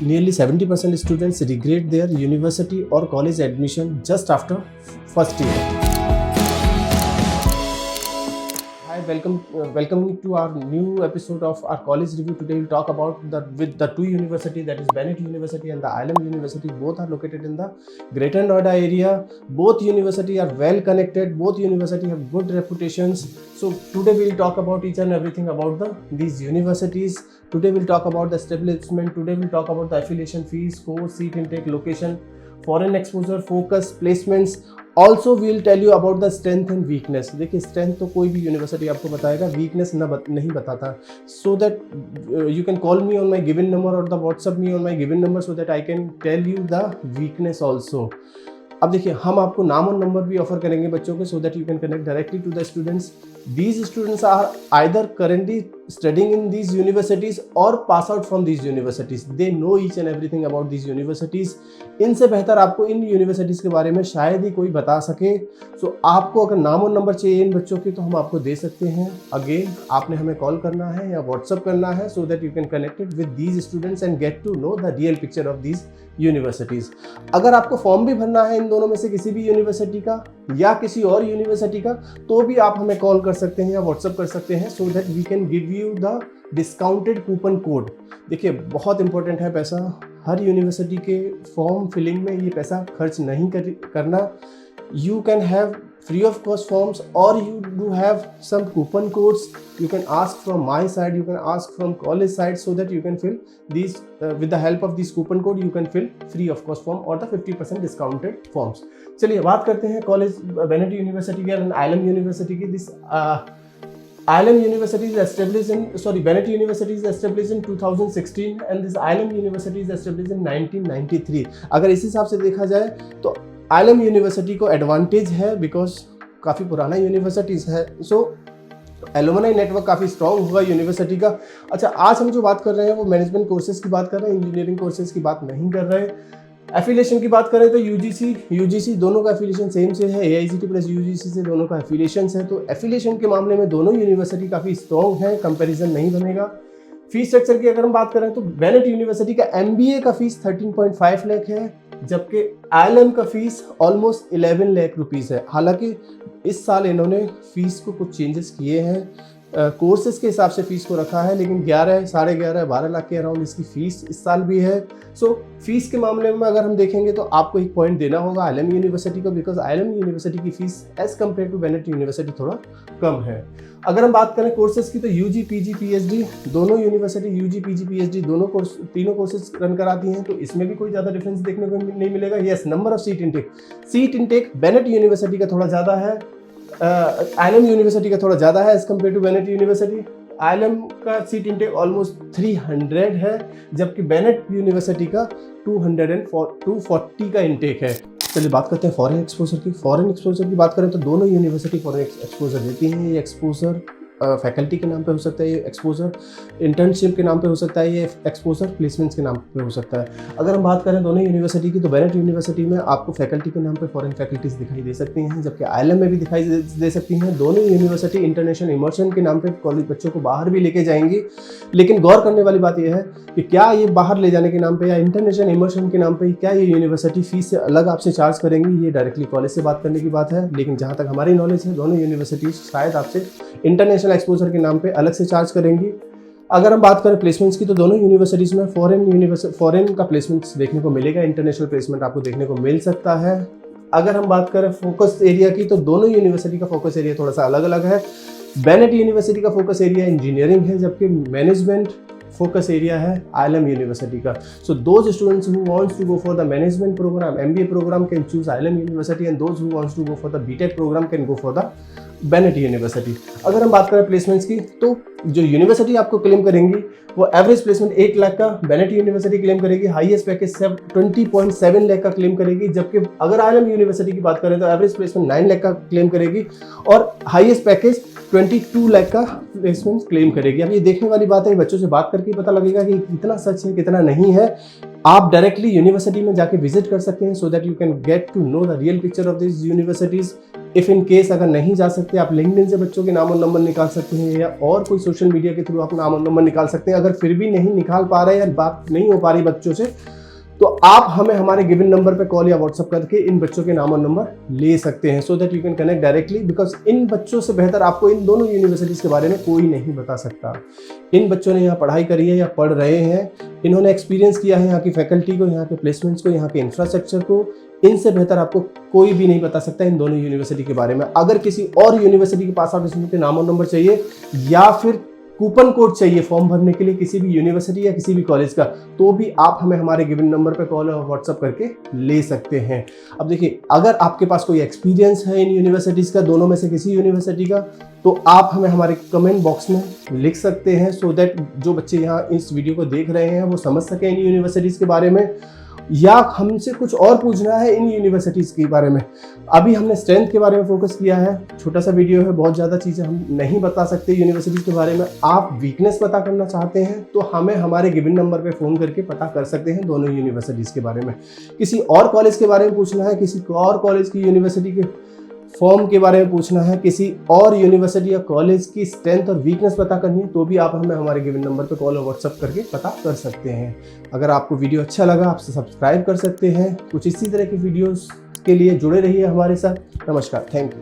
Nearly 70% students regret their university or college admission just after first year. Hi, welcome to our new episode of our college review. Today we'll talk about the two university, that is Bennett University and the ILM University. Both are located in the Greater Noida area. Both university are well connected. Both university have good reputations. So today we'll talk about each and everything about these universities. Today we'll talk about the establishment. Today we'll talk about the affiliation fees, course, seat intake, location, foreign exposure, focus, placements. Also will tell you about the strength and weakness. देखिए, strength तो कोई भी university आपको बताएगा, weakness नहीं बताता. So that you can call me on my given number और the WhatsApp me on my given number so that I can tell you the weakness also. अब देखिए, हम आपको नाम और नंबर भी ऑफर करेंगे बच्चों के, so that you can connect directly to the students. These students are either currently studying in these universities or pass out from these universities. They know each and everything about these universities. इनसे बेहतर आपको इन universities के बारे में शायद ही कोई बता सके. सो आपको अगर नाम और नंबर चाहिए इन बच्चों के तो हम आपको दे सकते हैं. अगेन आपने हमें कॉल करना है या व्हाट्सअप करना है so that you can connected with these students and get to know the real picture of these universities. अगर आपको फॉर्म भी भरना है इन दोनों में से किसी भी यूनिवर्सिटी का या किसी और यूनिवर्सिटी का, तो भी आप हमें कॉल कर सकते हैं या व्हाट्सअप कर सकते हैं so that we can give you the discounted coupon code. देखिए, बहुत इंपॉर्टेंट है पैसा. हर यूनिवर्सिटी के फॉर्म फिलिंग में ये पैसा खर्च नहीं करना. You can have free of cost forms or you do have some coupon codes. You can ask from my side, you can ask from college side so that you can fill these with the help of this coupon code you can fill free of cost form or the 50% discounted forms. चलिए बात करते हैं college Bennett university की और आइलम university की. This ILM University is established in, Bennett University is established in 2016 and this ILM University is established in 1993. अगर इस हिसाब से देखा जाए तो ILM यूनिवर्सिटी को एडवांटेज है बिकॉज काफ़ी पुराना यूनिवर्सिटीज़ है. सो एलुमनाई नेटवर्क काफ़ी स्ट्रॉन्ग होगा यूनिवर्सिटी का. अच्छा, आज हम जो बात कर रहे हैं वो मैनेजमेंट कोर्सेज की बात कर रहे हैं, इंजीनियरिंग कोर्सेज की बात नहीं कर रहे हैं. एफिलिएशन की बात करें तो यूजीसी दोनों का एफिलिएशन सेम से है. एआईसीटी प्लस यूजीसी से दोनों का एफिलिएशन है. तो एफिलिएशन के मामले में दोनों यूनिवर्सिटी काफ़ी स्ट्रॉन्ग है, कंपैरिजन नहीं बनेगा. फीस स्ट्रक्चर की अगर हम बात करें तो बेनेट यूनिवर्सिटी का MBA का फीस 13.5 लाख है, जबकि ILM का फीस ऑलमोस्ट 11 लाख रुपीज़ है. हालांकि इस साल इन्होंने फीस को कुछ चेंजेस किए हैं, कोर्सेज के हिसाब से फ़ीस को रखा है, लेकिन 11, 11.5, 12 लाख के अराउंड इसकी फ़ीस इस साल भी है. सो फीस के मामले में अगर हम देखेंगे तो आपको एक पॉइंट देना होगा ILM यूनिवर्सिटी को, बिकॉज ILM यूनिवर्सिटी की fees as compare to Bennett university थोड़ा कम है. अगर हम बात करें कोर्सेज की तो UG, PG, PhD दोनों यूनिवर्सिटी UG, PG, PhD तीनों कोर्सेज रन कराती हैं. तो इसमें भी कोई ज़्यादा डिफरेंस देखने को नहीं मिलेगा. Yes, number of seat intake Bennett university का थोड़ा ज़्यादा है, ILM यूनिवर्सिटी का थोड़ा ज़्यादा है as compare to Bennett university. ILM का सीट इंटेक ऑलमोस्ट 300 है, जबकि बेनेट यूनिवर्सिटी का 240 का इंटेक है. चलिए बात करते हैं फॉरेन एक्सपोजर की. फॉरेन एक्सपोजर की बात करें तो दोनों यूनिवर्सिटी फॉरेन एक्सपोजर देती हैं. ये एक्सपोजर फैकल्टी के नाम पे हो सकता है, ये एक्सपोजर इंटर्नशिप के नाम पे हो सकता है, ये एक्सपोजर प्लेसमेंट्स के नाम पे हो सकता है. अगर हम बात करें दोनों यूनिवर्सिटी की तो बेनेट यूनिवर्सिटी में आपको फैकल्टी के नाम पे फॉरेन फैकल्टीज दिखाई दे सकती हैं, जबकि ILM में भी दिखाई दे सकती हैं. दोनों यूनिवर्सिटी इंटरनेशनल इमर्शन के नाम पे कॉलेज बच्चों को बाहर भी लेके जाएंगी. लेकिन गौर करने वाली बात यह है कि क्या ये बाहर ले जाने के नाम पे या इंटरनेशनल इमर्शन के नाम पे क्या ये यूनिवर्सिटी फीस से अलग आपसे चार्ज करेंगी, ये डायरेक्टली कॉलेज से बात करने की बात है. लेकिन जहाँ तक हमारी नॉलेज है, दोनों यूनिवर्सिटीज शायद आपसे इंटरनेशनल एक्सपोजर के नाम पे अलग से चार्ज करेंगी. अगर हम बात करें प्लेसमेंट्स की तो दोनों यूनिवर्सिटीज़ में फॉरेन का प्लेसमेंट्स देखने को मिलेगा, इंटरनेशनल प्लेसमेंट आपको देखने को मिल सकता है. अगर हम बात करें फोकस एरिया की तो दोनों यूनिवर्सिटी का फोकस एरिया थोड़ा सा अलग अलग है. बेनेट यूनिवर्सिटी का फोकस एरिया इंजीनियरिंग है, जबकि मैनेजमेंट फोकस एरिया है ILM यूनिवर्सिटी का. So those students who wants to go for the management programme, MBA programme can choose ILM university and those who wants to go for the BTech programme can go for the Bennett university. अगर हम बात करें placements की तो जो university आपको claim करेंगी वो एवरेज प्लेसमेंट 8 लाख का बेनेट यूनिवर्सिटी क्लेम करेगी, हाईएस्ट पैकेज 20.7 लाख का क्लेम करेगी. जबकि अगर ILM यूनिवर्सिटी की बात करें तो एवरेज प्लेसमेंट 9 लाख का क्लेम करेगी और हाईएस्ट पैकेज 22 लाख का प्लेसमेंट क्लेम करेगी. अब ये देखने वाली बात है, बच्चों से बात करके पता लगेगा कि कितना सच है कितना नहीं है. आप डायरेक्टली यूनिवर्सिटी में जाके विजिट कर सकते हैं so that you can get to know the real picture of this universities. If in case अगर नहीं जा सकते, आप लिंक्डइन से बच्चों के नाम और नंबर निकाल सकते हैं या और कोई सोशल मीडिया के थ्रू आप नाम और नंबर निकाल सकते हैं। अगर फिर भी नहीं निकाल पा रहे या बात नहीं हो पा रही बच्चों से, तो आप हमें हमारे गिवन नंबर पे कॉल या व्हाट्सअप करके इन बच्चों के नाम और नंबर ले सकते हैं, so that you can connect directly, because in बच्चों से बेहतर आपको इन दोनों यूनिवर्सिटीज़ के बारे में कोई नहीं बता सकता। इन बच्चों ने यहाँ पढ़ाई करी है या पढ़ रहे हैं, इन्होंने एक्सपीरियंस किया है यहाँ की फैकल्टी को, यहाँ के प्लेसमेंट्स को, यहाँ के इंफ्रास्ट्रक्चर को। इनसे बेहतर आपको कोई भी नहीं बता सकता इन दोनों यूनिवर्सिटी के बारे में। अगर किसी और यूनिवर्सिटी के पास आउट स्टूडेंट के नाम और नंबर चाहिए या फिर कूपन कोड चाहिए फॉर्म भरने के लिए किसी भी यूनिवर्सिटी या किसी भी कॉलेज का, तो भी आप हमें हमारे गिवन नंबर पे कॉल और व्हाट्सअप करके ले सकते हैं। अब देखिए, अगर आपके पास कोई एक्सपीरियंस है इन यूनिवर्सिटीज़ का, दोनों में से किसी यूनिवर्सिटी का, तो आप हमें हमारे कमेंट बॉक्स में लिख सकते हैं, सो दैट जो बच्चे यहाँ इस वीडियो को देख रहे हैं वो समझ सकें इन यूनिवर्सिटीज़ के बारे में, या हमसे कुछ और पूछना है इन यूनिवर्सिटीज़ के बारे में। अभी हमने स्ट्रेंथ के बारे में फोकस किया है, छोटा सा वीडियो है, बहुत ज़्यादा चीज़ें हम नहीं बता सकते यूनिवर्सिटीज़ के बारे में। आप वीकनेस पता करना चाहते हैं तो हमें हमारे गिवन नंबर पे फ़ोन करके पता कर सकते हैं दोनों यूनिवर्सिटीज़ के बारे में। किसी और कॉलेज के बारे में पूछना है, किसी और कॉलेज की यूनिवर्सिटी के फॉर्म के बारे में पूछना है, किसी और यूनिवर्सिटी या कॉलेज की स्ट्रेंथ और वीकनेस पता करनी है, तो भी आप हमें हमारे गिवन नंबर पर कॉल और व्हाट्सअप करके पता कर सकते हैं। अगर आपको वीडियो अच्छा लगा, आप सब्सक्राइब कर सकते हैं। कुछ इसी तरह की वीडियोस के लिए जुड़े रहिए हमारे साथ। नमस्कार, थैंक यू।